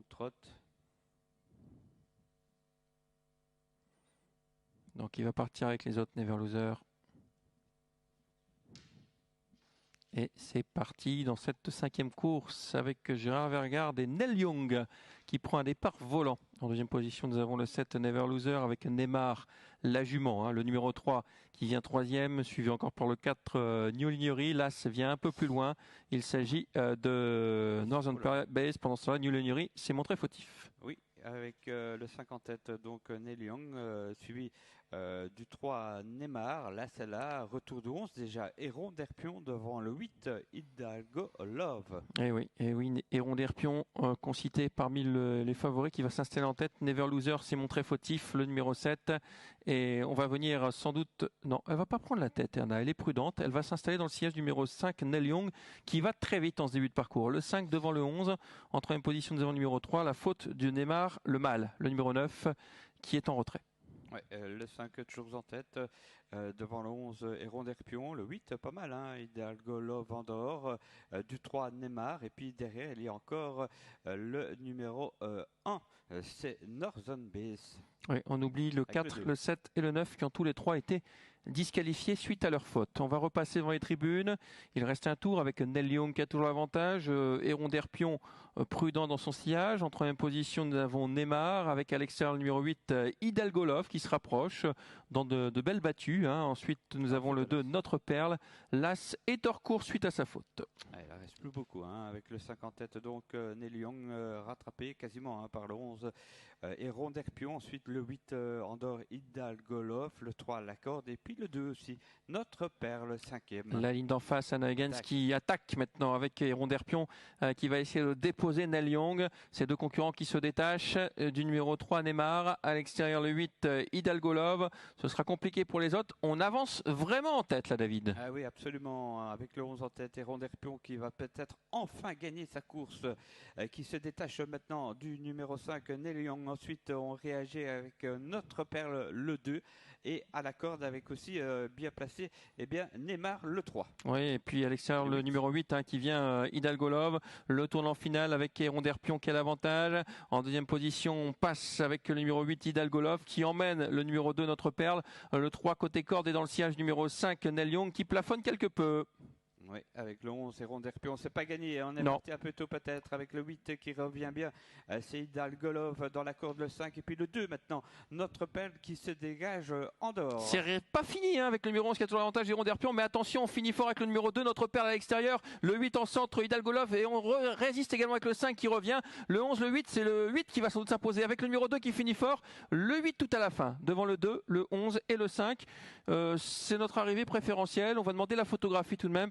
On trotte. Donc il va partir avec les autres Never Loser. Et c'est parti dans cette cinquième course avec Gérard Vergard et Nel Young qui prend un départ volant. En deuxième position, nous avons le 7 Never Loser avec Neymar, la jument, le numéro 3 qui vient troisième, suivi encore par le 4 New Lignery. L'As vient un peu plus loin. Il s'agit de Northern Base. Pendant ce temps-là, New Lignery s'est montré fautif. Oui, avec le 5 en tête, donc Nel Young, suivi du 3 Neymar. Là, c'est là, retour de 11 déjà. Héron d'Herpion devant le 8 Hidalgo Love. Et oui, Héron d'Herpion, qu'on citait parmi les favoris, qui va s'installer en tête. Never Loser s'est montré fautif, le numéro 7. Et on va venir sans doute... Non, elle va pas prendre la tête, Erna. Elle est prudente. Elle va s'installer dans le siège numéro 5, Nel Young, qui va très vite en ce début de parcours. Le 5 devant le 11. En troisième position, nous avons le numéro 3. La faute du Neymar, le mâle, le numéro 9, qui est en retrait. Ouais, le 5 toujours en tête, devant le 11 Héron d'Herpion, le 8 pas mal, Hidalgo Love Andorre, du 3 Neymar, et puis derrière il y a encore le numéro 1, c'est Northern Base. Oui, on oublie le 4, le 7 et le 9 qui ont tous les trois été disqualifiés suite à leur faute. On va repasser devant les tribunes. Il reste un tour avec Nel Young qui a toujours l'avantage. Héron d'Herpion prudent dans son sillage. En troisième position, nous avons Neymar avec à l'extérieur le numéro 8 Hidalgo Love qui se rapproche dans de belles battues. Ensuite, nous avons le 2 Notre Perle. L'As est hors course suite à sa faute. Il ne reste plus beaucoup avec le 5 en tête. Donc Nel Young rattrapé quasiment par le 11 Héron d'Herpion. Ensuite le 8 Andorre Hidalgo Love. Le 3 La Corde. Et puis le 2 aussi, Notre Perle, 5e. La ligne d'en face, Anna Higgins qui attaque maintenant avec Héron d'Herpion qui va essayer de déposer Nel Young. Ces deux concurrents qui se détachent du numéro 3 Neymar, à l'extérieur le 8 Hidalgo Love. Ce sera compliqué pour les autres. On avance vraiment en tête là, David. Ah oui, absolument. Avec le 11 en tête, Héron d'Herpion qui va peut-être enfin gagner sa course, qui se détache maintenant du numéro 5 Nel Young. Ensuite, on réagit avec Notre Perle le 2 et à la corde avec aussi bien placé Neymar le 3. Oui, et puis à l'extérieur le numéro 8 qui vient Hidalgo Love. Le tournant final avec Héron d'Herpion qui a l'avantage. En deuxième position, on passe avec le numéro 8 Hidalgo Love qui emmène le numéro 2 Notre Perle. Le 3 côté corde est dans le sillage numéro 5 Nel Young qui plafonne quelque peu. Oui, avec le 11 Héron d'Herpion, c'est pas gagné. On est parti un peu tôt peut-être avec le 8 qui revient bien. C'est Hidalgo Love dans la corde, le 5 et puis le 2 maintenant. Notre Perle qui se dégage en dehors. C'est pas fini avec le numéro 11 qui a toujours l'avantage Héron d'Herpion, mais attention, on finit fort avec le numéro 2 Notre Perle à l'extérieur. Le 8 en centre Hidalgo Love et on résiste également avec le 5 qui revient. Le 11, le 8, c'est le 8 qui va sans doute s'imposer avec le numéro 2 qui finit fort. Le 8 tout à la fin, devant le 2, le 11 et le 5. C'est notre arrivée préférentielle. On va demander la photographie tout de même